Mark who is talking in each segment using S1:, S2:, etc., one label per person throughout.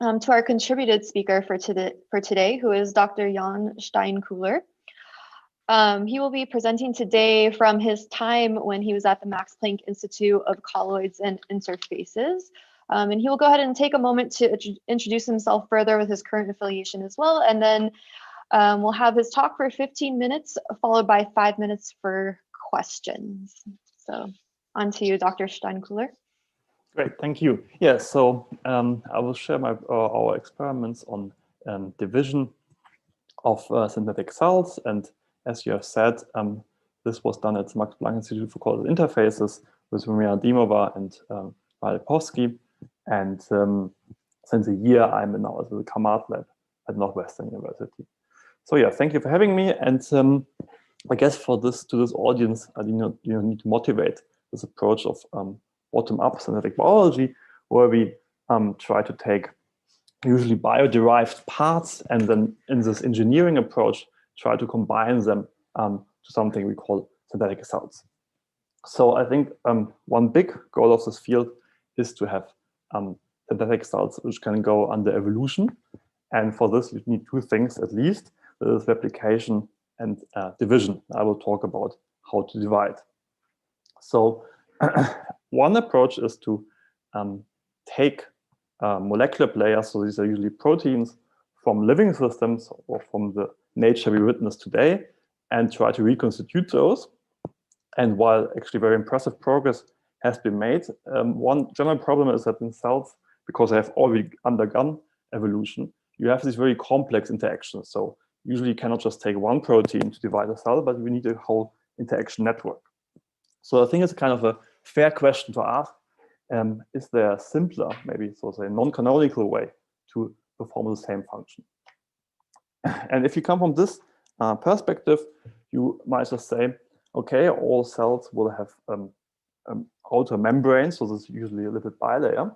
S1: to our contributed speaker for today, who is Dr. Jan Steinkühler. He will be presenting today from his time when he was at the Max Planck Institute of Colloids and Interfaces. And he will go ahead and take a moment to introduce himself further with his current affiliation as well. And then we'll have his talk for 15 minutes, followed by 5 minutes for questions. So on to you, Dr. Steinkühler.
S2: Great, thank you. Yeah, so I will share our experiments on division of synthetic cells. And as you have said, this was done at the Max Planck Institute for Colloids and Interfaces with Maria Dimova and Valpovsky. And since a year, I'm now at the Kamat lab at Northwestern University. So yeah, thank you for having me. And I guess for this audience, you need to motivate this approach of bottom-up synthetic biology, where we try to take usually bio-derived parts and then in this engineering approach, try to combine them to something we call synthetic cells. So I think one big goal of this field is to have synthetic cells which can go under evolution. And for this, you need two things at least. There is replication and division. I will talk about how to divide. So one approach is to take molecular players, so these are usually proteins, from living systems or from the nature we witness today, and try to reconstitute those. And while actually very impressive progress has been made, one general problem is that in cells, because they have already undergone evolution, you have these very complex interactions. So usually you cannot just take one protein to divide a cell, but we need a whole interaction network. So I think it's kind of a fair question to ask. Is there a simpler, maybe so to say, non-canonical way to perform the same function? And if you come from this perspective, you might just say, okay, all cells will have outer membrane, so this is usually a lipid bilayer,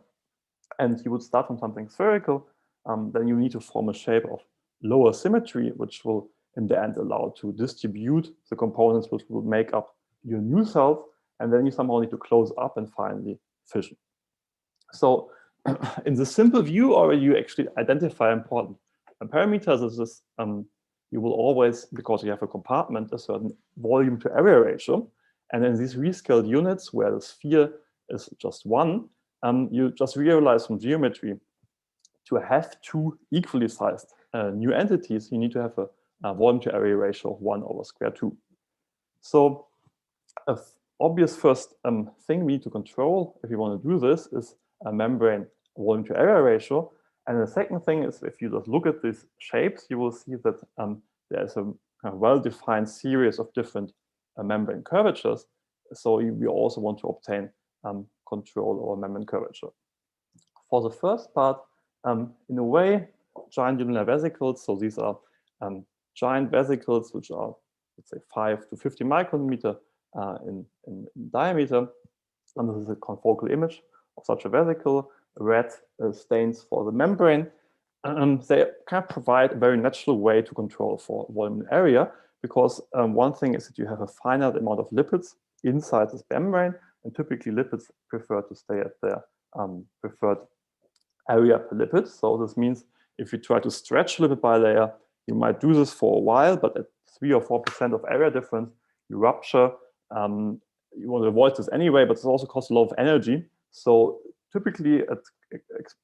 S2: and you would start from something spherical. Then you need to form a shape of lower symmetry, which will in the end allow to distribute the components which will make up your new cells, and then you somehow need to close up and finally fission. So in the simple view, already you actually identify important parameters. This is you will always, because you have a compartment, a certain volume to area ratio. And in these rescaled units where the sphere is just one, you just realize from geometry to have two equally sized new entities, you need to have a volume to area ratio of 1/√2. So an obvious first thing we need to control if you want to do this is a membrane volume to area ratio. And the second thing is, if you just look at these shapes, you will see that there's a well-defined series of different membrane curvatures. So we also want to obtain control over membrane curvature. For the first part, in a way, giant unilar vesicles, so these are giant vesicles which are, let's say, 5 to 50 micrometer in diameter. And this is a confocal image of such a vesicle. Red stains for the membrane. They can provide a very natural way to control for volume and area, because one thing is that you have a finite amount of lipids inside this membrane, and typically lipids prefer to stay at their preferred area per lipid. So this means if you try to stretch a lipid bilayer, you might do this for a while, but at 3 or 4% of area difference, you rupture. You want to avoid this anyway, but this also costs a lot of energy. So typically at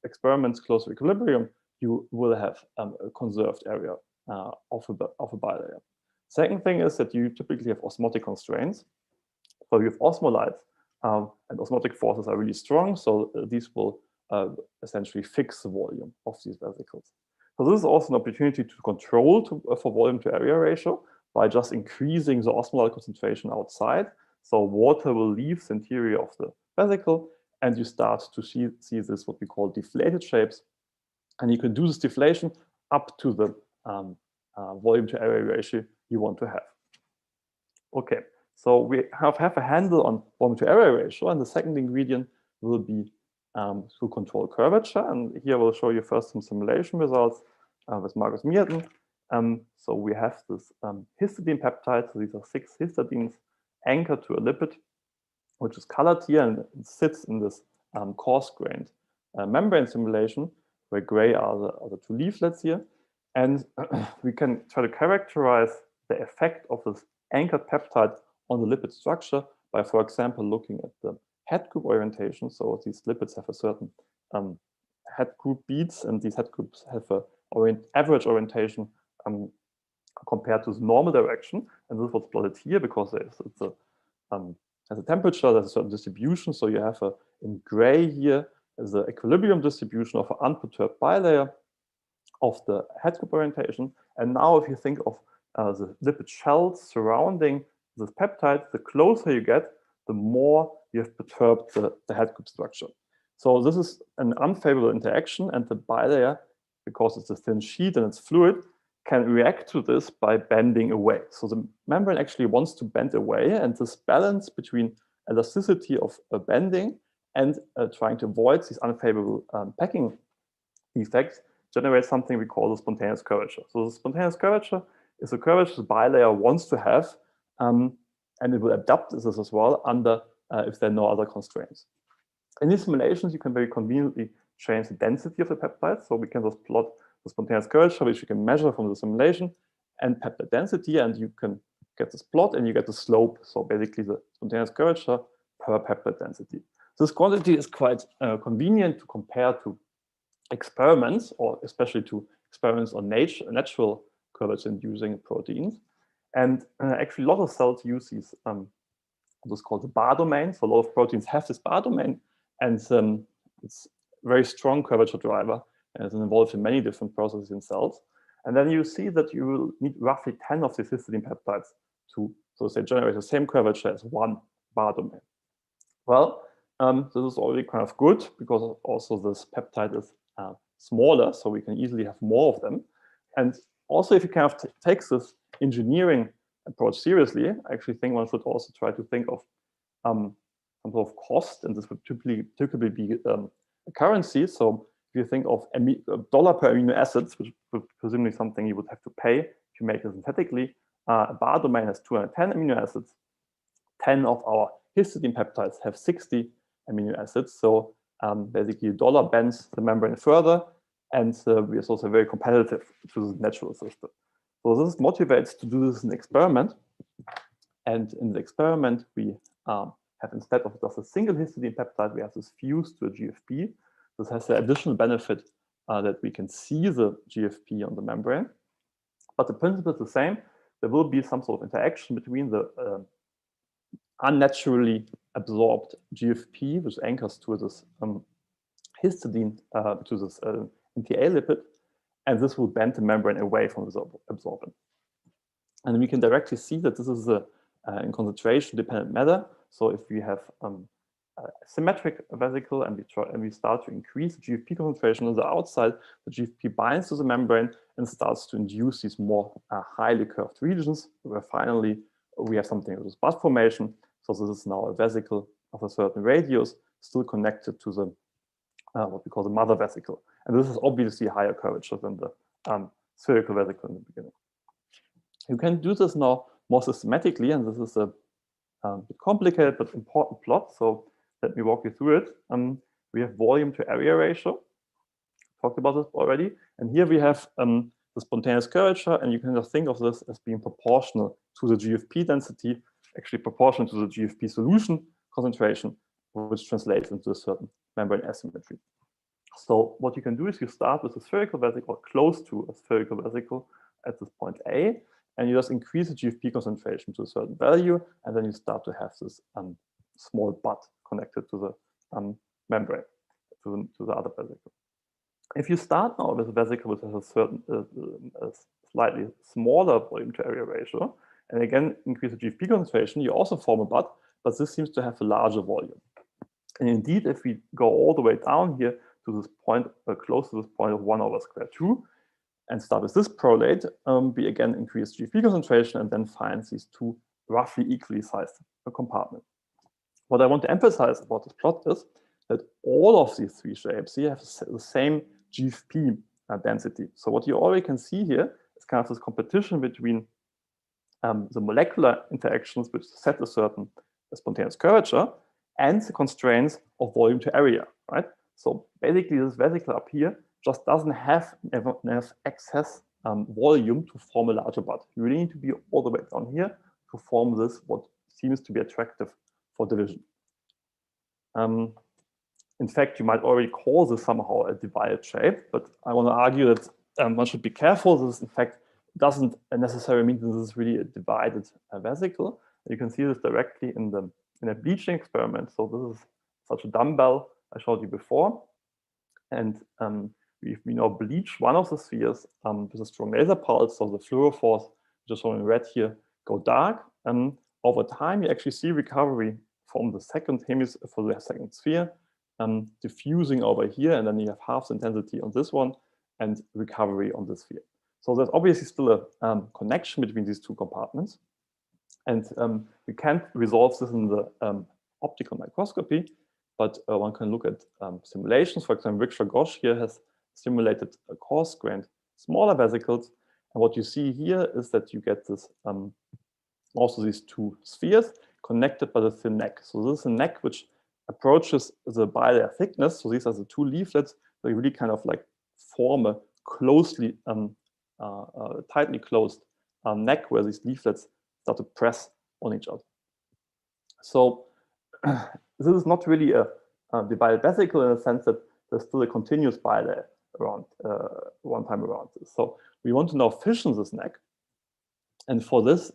S2: experiments close to equilibrium, you will have a conserved area of a bilayer. Second thing is that you typically have osmotic constraints. So you have osmolytes, and osmotic forces are really strong. So these will essentially fix the volume of these vesicles. So this is also an opportunity to control for volume to area ratio by just increasing the osmolar concentration outside. So water will leave the interior of the vesicle, and you start to see this, what we call deflated shapes. And you can do this deflation up to the volume to area ratio you want to have. Okay, so we have a handle on volume to area ratio, and the second ingredient will be to control curvature. And here we'll show you first some simulation results with Markus Mierten. So we have this histidine peptide. So these are 6 histidines anchored to a lipid, which is colored here, and it sits in this coarse-grained membrane simulation. where gray are the two leaflets here. And we can try to characterize the effect of this anchored peptide on the lipid structure by, for example, looking at the head group orientation. So these lipids have a certain head group beats, and these head groups have a average orientation compared to the normal direction. And this was plotted here because has a temperature, there's a certain distribution. So you have in gray here is the equilibrium distribution of an unperturbed bilayer of the head group orientation. And now if you think of the lipid shells surrounding this peptide, the closer you get, the more you have perturbed the head group structure. So this is an unfavorable interaction, and the bilayer, because it's a thin sheet and it's fluid, can react to this by bending away. So the membrane actually wants to bend away, and this balance between elasticity of bending and trying to avoid these unfavorable packing effects generates something we call the spontaneous curvature. So the spontaneous curvature is a curvature the bilayer wants to have, and it will adapt this as well under if there are no other constraints. In these simulations, you can very conveniently change the density of the peptide. So we can just plot the spontaneous curvature, which you can measure from the simulation, and peptide density, and you can get this plot and you get the slope. So basically the spontaneous curvature per peptide density. This quantity is quite convenient to compare to experiments, or especially to experiments on natural curvature-inducing proteins. And actually a lot of cells use these what's called the bar domain. So a lot of proteins have this bar domain, and it's a very strong curvature driver, and it's involved in many different processes in cells. And then you see that you will need roughly 10 of these histidine peptides to, so say, generate the same curvature as one bar domain. Well, this is already kind of good, because also this peptide is smaller, so we can easily have more of them. And also, if you kind of take this engineering approach seriously, I actually think one should also try to think of some sort of cost, and this would typically be a currency. So if you think of dollar per amino acids, which would presumably something you would have to pay if you make it synthetically, a bar domain has 210 amino acids. 10 of our histidine peptides have 60 amino acids. So basically, dollar bends the membrane further, and we are also very competitive to the natural system. So this motivates to do this in an experiment. And in the experiment, we have, instead of just a single histidine peptide, we have this fused to a GFP. This has the additional benefit that we can see the GFP on the membrane. But the principle is the same. There will be some sort of interaction between the unnaturally absorbed GFP, which anchors to this histidine, to this MTA lipid, and this will bend the membrane away from the absorbent. And we can directly see that this is in concentration-dependent manner. So if we have a symmetric vesicle and we start to increase the GFP concentration on the outside, the GFP binds to the membrane and starts to induce these more highly curved regions, where finally we have something with bud formation. So this is now a vesicle of a certain radius, still connected to the what we call the mother vesicle. And this is obviously higher curvature than the spherical vesicle in the beginning. You can do this now more systematically, and this is a bit complicated but important plot. So let me walk you through it. We have volume to area ratio. Talked about this already. And here we have the spontaneous curvature, and you can just think of this as being proportional to the GFP density, actually proportional to the GFP solution concentration, which translates into a certain membrane asymmetry. So what you can do is you start with a spherical vesicle, close to a spherical vesicle at this point A, and you just increase the GFP concentration to a certain value, and then you start to have this small bud connected to the membrane, to the other vesicle. If you start now with a vesicle which has a certain slightly smaller volume to area ratio, and again increase the GFP concentration, you also form a bud, but this seems to have a larger volume. And indeed, if we go all the way down here to this point, close to this point of 1/√2, and start with this prolate, we again increase GFP concentration and then find these two roughly equally sized compartments. What I want to emphasize about this plot is that all of these three shapes here have the same GFP density. So what you already can see here is kind of this competition between the molecular interactions which set a certain spontaneous curvature and the constraints of volume to area, right? So basically this vesicle up here just doesn't have enough excess volume to form a larger bud. You really need to be all the way down here to form this, what seems to be attractive for division. In fact, you might already call this somehow a divided shape, but I want to argue that one should be careful. This, in fact, doesn't necessarily mean that this is really a divided vesicle. You can see this directly in a bleaching experiment. So this is such a dumbbell I showed you before, and we now bleach one of the spheres with a strong laser pulse. So the fluorophores, which are shown in red here, go dark. Over time, you actually see recovery from the second hemisphere for the second sphere, diffusing over here, and then you have half the intensity on this one and recovery on this sphere. So there's obviously still a connection between these two compartments, and we can't resolve this in the optical microscopy, but one can look at simulations. For example, Richard Gosch here has simulated a coarse-grained smaller vesicles, and what you see here is that you get this also these two spheres connected by the thin neck. So this is a neck which approaches the bilayer thickness. So these are the two leaflets. So you really kind of like form a closely, tightly closed neck where these leaflets start to press on each other. So this is not really a divided vesicle in the sense that there's still a continuous bilayer around one time around this. So we want to now fission this neck, and for this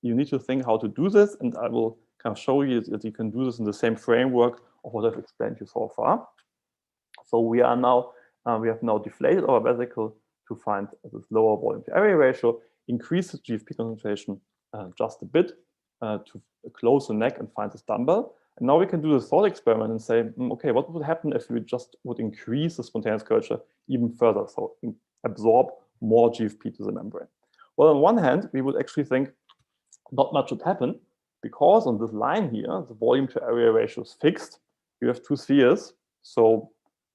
S2: you need to think how to do this, and I will kind of show you that you can do this in the same framework of what I've explained to you so far. So we are now we have now deflated our vesicle to find this lower volume to area ratio, increase the GFP concentration just a bit to close the neck and find this dumbbell. And now we can do the thought experiment and say, okay, what would happen if we just would increase the spontaneous curvature even further, so absorb more GFP to the membrane? Well, on one hand, we would actually think not much would happen, because on this line here, the volume to area ratio is fixed. You have two spheres, so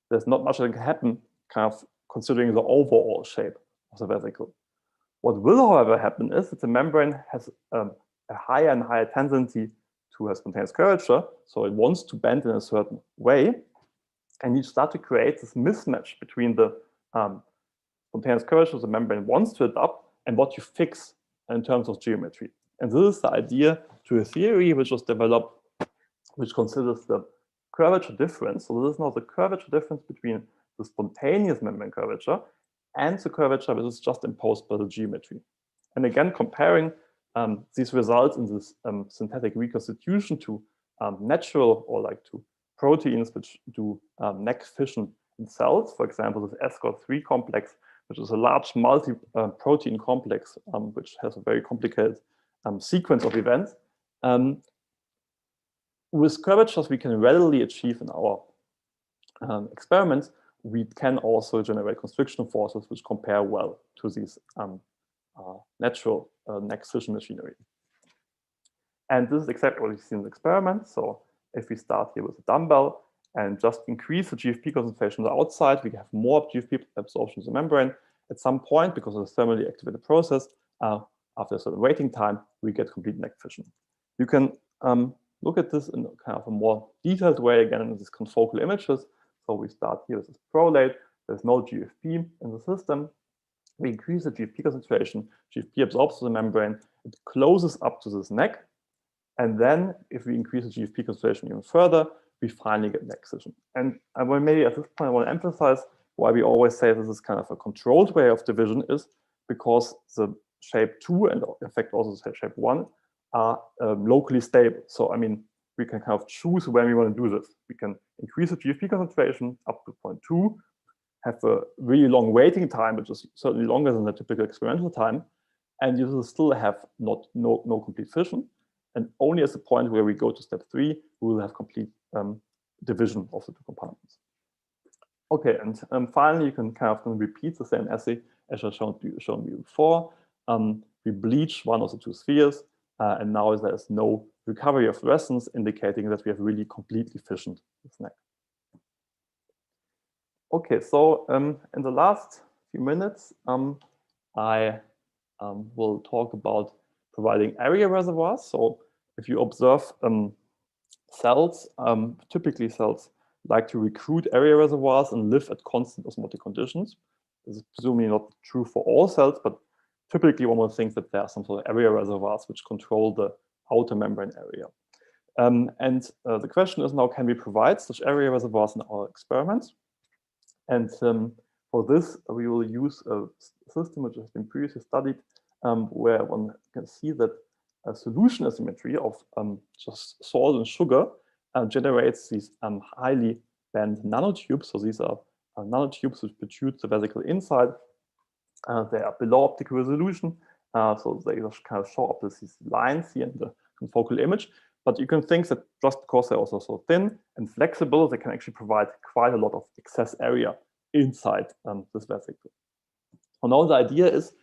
S2: there's not much that can happen, kind of considering the overall shape of the vesicle. What will, however, happen is that the membrane has a higher and higher tendency to have spontaneous curvature, so it wants to bend in a certain way, and you start to create this mismatch between the spontaneous curvature the membrane wants to adopt and what you fix in terms of geometry. And this is the idea to a theory which was developed, which considers the curvature difference. So this is now the curvature difference between the spontaneous membrane curvature and the curvature which is just imposed by the geometry. And again, comparing these results in this synthetic reconstitution to natural or like to proteins which do neck fission in cells, for example, this SCOR3 complex, which is a large multi-protein complex which has a very complicated sequence of events. With curvatures we can readily achieve in our experiments, we can also generate constriction forces which compare well to these natural neck fission machinery. And this is exactly what we see in the experiment. So if we start here with a dumbbell and just increase the GFP concentration on the outside, we have more GFP absorption in the membrane. At some point, because of the thermally activated process, after a certain waiting time, we get complete neck fission. You can look at this in kind of a more detailed way again in these confocal images. So we start here with this prolate. There's no GFP in the system. We increase the GFP concentration. GFP absorbs the membrane. It closes up to this neck. And then if we increase the GFP concentration even further, we finally get neck fission. And maybe at this point I want to emphasize why we always say this is kind of a controlled way of division is because the shape 2 and in fact also the shape 1 are locally stable. So I mean, we can kind of choose when we want to do this. We can increase the GFP concentration up to 0.2, have a really long waiting time, which is certainly longer than the typical experimental time, and you will still have no complete fission. And only at the point where we go to step 3, we will have complete division of the two compartments. Okay, and finally, you can kind of repeat the same assay as I shown you before. We bleach one of the two spheres, and now there is no recovery of fluorescence, indicating that we have really completely fissioned this neck. Okay, so in the last few minutes, I will talk about providing area reservoirs. So if you observe cells, typically cells like to recruit area reservoirs and live at constant osmotic conditions. This is presumably not true for all cells, but typically one would think that there are some sort of area reservoirs which control the outer membrane area. The question is now, can we provide such area reservoirs in our experiments? And for this, we will use a system which has been previously studied, where one can see that a solution asymmetry of just salt and sugar generates these highly bent nanotubes. So these are nanotubes which protrude the vesicle inside. They are below optical resolution, so they just kind of show up as these lines here in the confocal image. But you can think that just because they're also so thin and flexible, they can actually provide quite a lot of excess area inside this vesicle. So now the idea is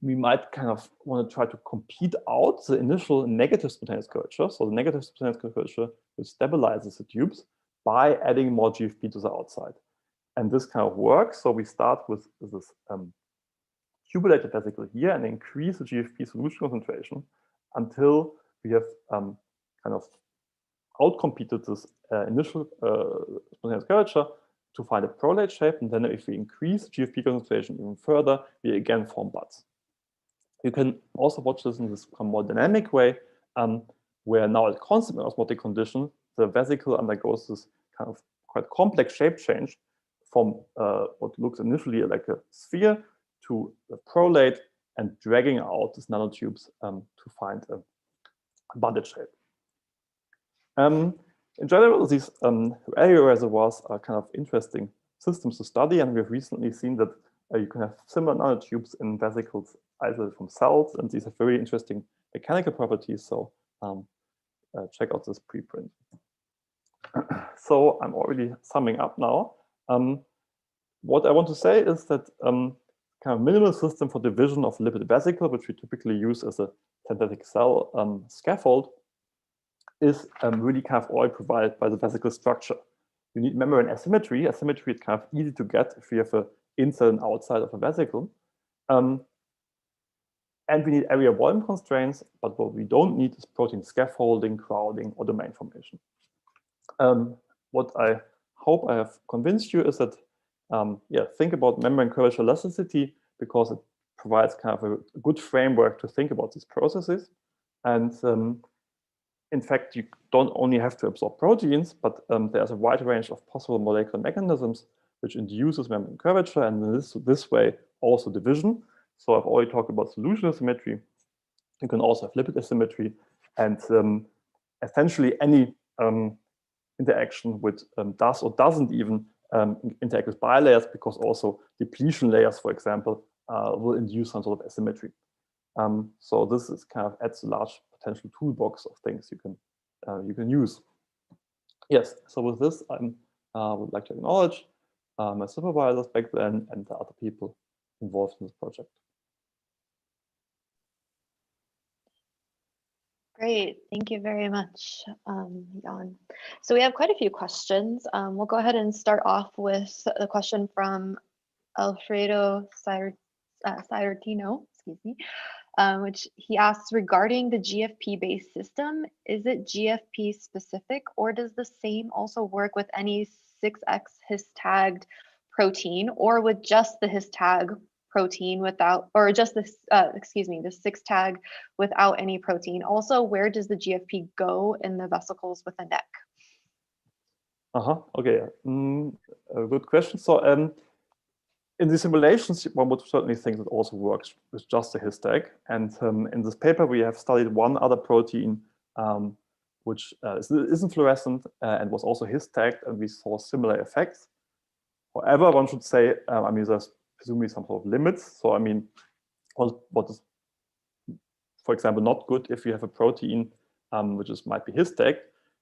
S2: we might kind of want to try to compete out the initial negative spontaneous curvature. So the negative spontaneous curvature which stabilizes the tubes by adding more GFP to the outside. And this kind of works. So we start with this tubulated vesicle here and increase the GFP solution concentration until we have kind of outcompeted this initial spontaneous curvature to find a prolate shape. And then if we increase GFP concentration even further, we again form buds. You can also watch this in this more dynamic way, where now at constant osmotic condition, the vesicle undergoes this kind of quite complex shape change from what looks initially like a sphere to a prolate and dragging out these nanotubes to find a budded shape. In general, these area reservoirs are kind of interesting systems to study, and we've recently seen that you can have similar nanotubes in vesicles isolated from cells, and these have very interesting mechanical properties. So check out this preprint. So I'm already summing up now. What I want to say is that kind of minimal system for division of lipid vesicle, which we typically use as a synthetic cell scaffold, is really kind of all provided by the vesicle structure. You need membrane asymmetry. Asymmetry is kind of easy to get if you have an inside and outside of a vesicle. And we need area volume constraints, but what we don't need is protein scaffolding, crowding, or domain formation. What I hope I have convinced you is that, think about membrane curvature elasticity, because it provides kind of a good framework to think about these processes. And in fact, you don't only have to absorb proteins, but there's a wide range of possible molecular mechanisms which induces membrane curvature, and in this way also division. So I've already talked about solution asymmetry. You can also have lipid asymmetry, and essentially any interaction with does or doesn't even interact with bilayers, because also depletion layers, for example, will induce some sort of asymmetry. So this is kind of adds a large potential toolbox of things you can use. Yes. So with this, I would like to acknowledge my supervisors back then and the other people involved in this project.
S1: Great, thank you very much, Jan. So we have quite a few questions. We'll go ahead and start off with the question from Alfredo Sairtino, excuse me, which he asks, regarding the GFP-based system, is it GFP specific, or does the same also work with any 6X his-tagged protein, or with just the his-tag protein without, or just this, the 6 tag without any protein? Also, where does the GFP go in the vesicles with a neck?
S2: Okay, a good question. So in the simulations, one would certainly think that also works with just a his tag. And in this paper, we have studied one other protein which isn't fluorescent and was also his tagged, and we saw similar effects. However, one should say, I mean, there's presumably some sort of limits. So I mean, what is, for example, not good if you have a protein which might be his tagged,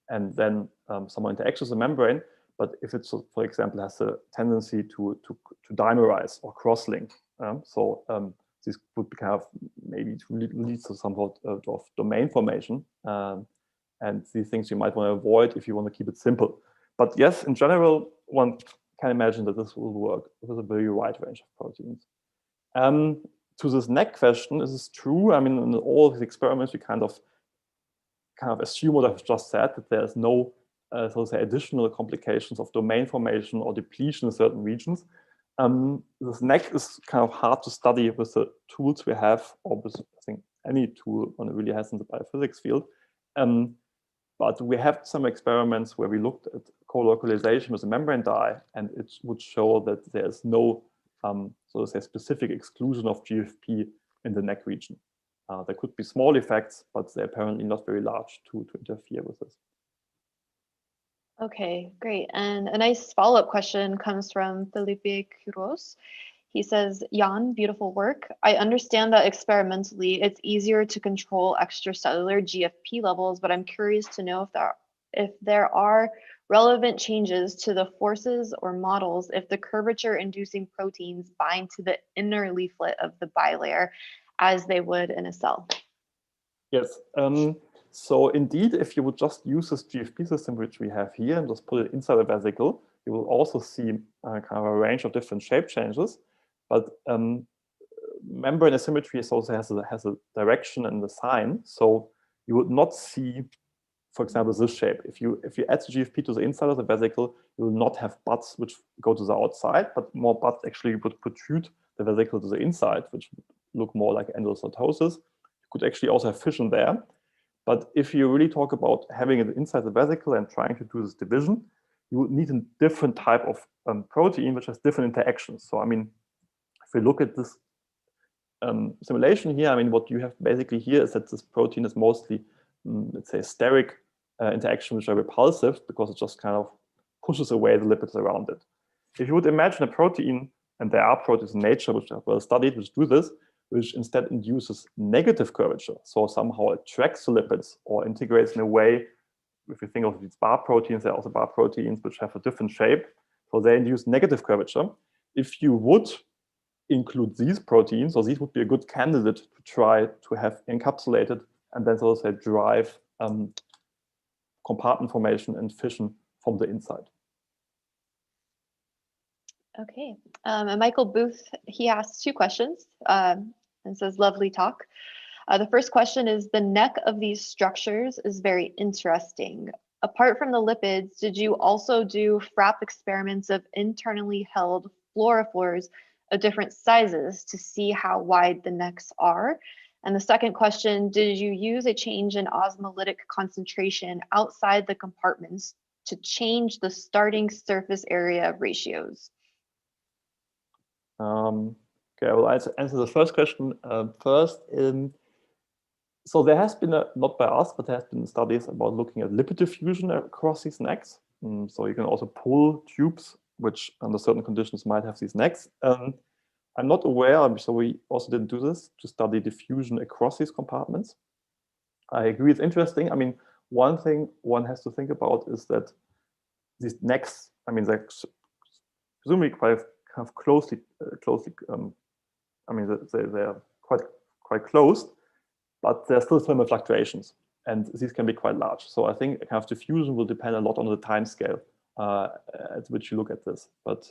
S2: and then someone interacts with the membrane. But if it, for example, has a tendency to dimerize or cross-link, this would kind of maybe lead to some sort of domain formation. And these things you might want to avoid if you want to keep it simple. But yes, in general, one can imagine that this will work with a very wide range of proteins. To this neck question, this is true. I mean, in all of these experiments, we kind of assume what I've just said, that there's no so say additional complications of domain formation or depletion in certain regions. This neck is kind of hard to study with the tools we have, or with, I think, any tool one really has in the biophysics field. But we have some experiments where we looked at co-localization with a membrane dye, and it would show that there is no, so to say, specific exclusion of GFP in the neck region. There could be small effects, but they're apparently not very large to interfere with this.
S1: Okay, great. And a nice follow-up question comes from Felipe Quiroz. He says, Jan, beautiful work. I understand that experimentally it's easier to control extracellular GFP levels, but I'm curious to know if there are relevant changes to the forces or models if the curvature inducing proteins bind to the inner leaflet of the bilayer as they would in a cell.
S2: Yes. So indeed, if you would just use this GFP system, which we have here, and just put it inside a vesicle, you will also see kind of a range of different shape changes. But membrane asymmetry also has a direction and a sign. So you would not see, for example, this shape. If you add the GFP to the inside of the vesicle, you will not have buds which go to the outside, but more buds actually would protrude the vesicle to the inside, which would look more like endocytosis. You could actually also have fission there. But if you really talk about having it inside the vesicle and trying to do this division, you would need a different type of protein which has different interactions. So I mean, if we look at this simulation here, I mean, what you have basically here is that this protein is mostly, let's say, steric interaction, which are repulsive because it just kind of pushes away the lipids around it. If you would imagine a protein, and there are proteins in nature which are well studied, which do this, which instead induces negative curvature, so somehow attracts the lipids or integrates in a way, if you think of these bar proteins, there are also bar proteins which have a different shape, so they induce negative curvature. If you would include these proteins, so these would be a good candidate to try to have encapsulated and then so to say drive compartment formation and fission from the inside.
S1: Okay, and Michael Booth, he asked two questions and says, lovely talk. The first question is, the neck of these structures is very interesting. Apart from the lipids, did you also do FRAP experiments of internally held fluorophores of different sizes to see how wide the necks are? And the second question, did you use a change in osmolytic concentration outside the compartments to change the starting surface area ratios?
S2: Okay, I will answer the first question first. So there has been, not by us, but there has been studies about looking at lipid diffusion across these necks. So you can also pull tubes, which under certain conditions might have these necks. I'm not aware, so we also didn't do this, to study diffusion across these compartments. I agree, it's interesting. I mean, one thing one has to think about is that these necks, I mean, they're presumably quite kind of closely, I mean, they're quite closed, but there's still thermal fluctuations, and these can be quite large. So I think kind of diffusion will depend a lot on the time scale at which you look at this. But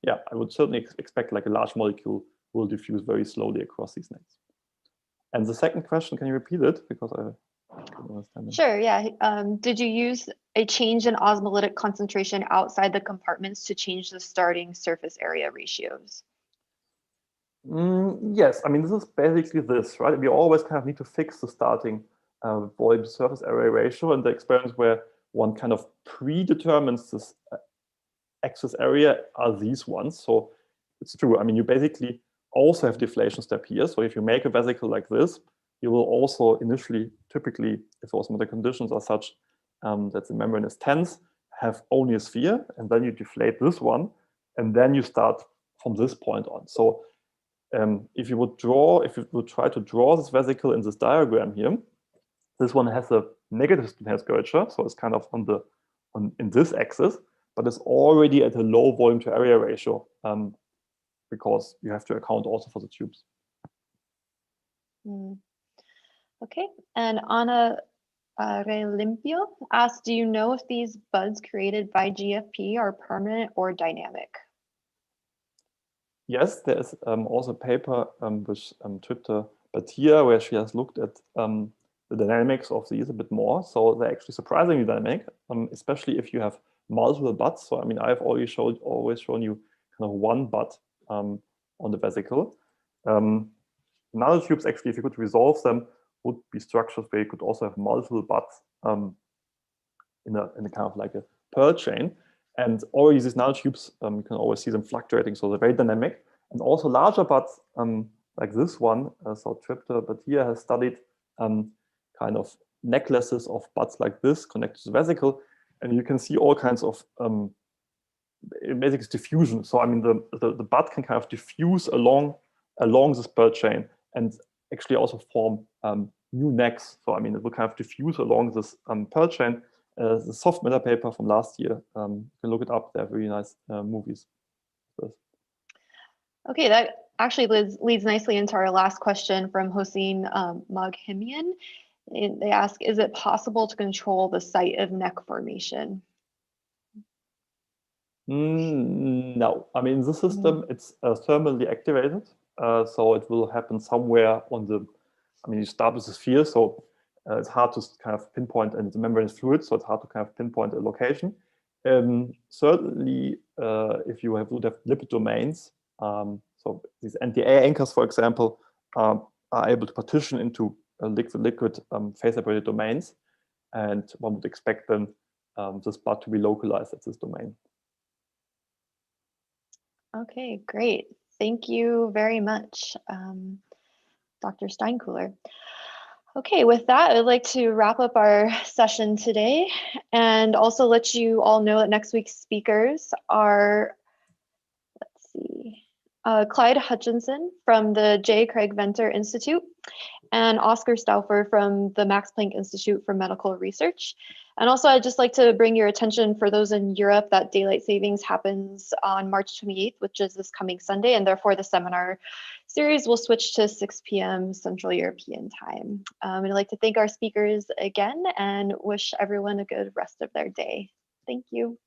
S2: yeah, I would certainly expect like a large molecule will diffuse very slowly across these necks. And the second question, can you repeat it? Because I don't understand it.
S1: Sure, yeah. Did you use a change in osmolytic concentration outside the compartments to change the starting surface area ratios?
S2: Yes, I mean, this is basically this, right? We always kind of need to fix the starting volume surface area ratio, and the experiments where one kind of predetermines this excess area are these ones. So it's true. I mean, you basically also have deflation step here. So if you make a vesicle like this, you will also initially, typically, if osmotic conditions are such that the membrane is tense, have only a sphere, and then you deflate this one, and then you start from this point on. So if you would try to draw this vesicle in this diagram here, this one has a negative spontaneous curvature, so it's kind of in this axis, but it's already at a low volume to area ratio because you have to account also for the tubes.
S1: Okay, and Anna Relimpio asked, do you know if these buds created by GFP are permanent or dynamic?
S2: Yes, there is also a paper with Tripta Bhatia where she has looked at the dynamics of these a bit more. So they're actually surprisingly dynamic, especially if you have multiple buds. So I mean, I've always shown you kind of one bud on the vesicle. Nanotubes, actually, if you could resolve them, would be structures where you could also have multiple buds in a kind of like a pearl chain. And already these nanotubes, you can always see them fluctuating, so they're very dynamic. And also larger buds, like this one, so Peptide-driven has studied kind of necklaces of buds like this connected to the vesicle, and you can see all kinds of basically diffusion. So I mean, the bud can kind of diffuse along this pearl chain and actually also form new necks. So I mean, it will kind of diffuse along this pearl chain. The soft matter paper from last year, you can look it up. They're very nice movies.
S1: Okay, that actually leads nicely into our last question from Hossein Maghimian. They ask, is it possible to control the site of neck formation?
S2: No, I mean, the system, it's thermally activated. So it will happen somewhere on the, I mean, you start with the sphere, so it's hard to kind of pinpoint, and the membrane is fluid, so it's hard to kind of pinpoint a location. Certainly, if you would have lipid domains, so these anti-air anchors, for example, are able to partition into liquid phase-separated domains, and one would expect then this bud to be localized at this domain.
S1: Okay, great. Thank you very much, Dr. Steinkühler. Okay, with that, I'd like to wrap up our session today and also let you all know that next week's speakers are, let's see, Clyde Hutchinson from the J. Craig Venter Institute and Oscar Stauffer from the Max Planck Institute for Medical Research. And also, I'd just like to bring your attention for those in Europe that daylight savings happens on March 28th, which is this coming Sunday, and therefore the seminar series will switch to 6 p.m. Central European time. And I'd like to thank our speakers again and wish everyone a good rest of their day. Thank you.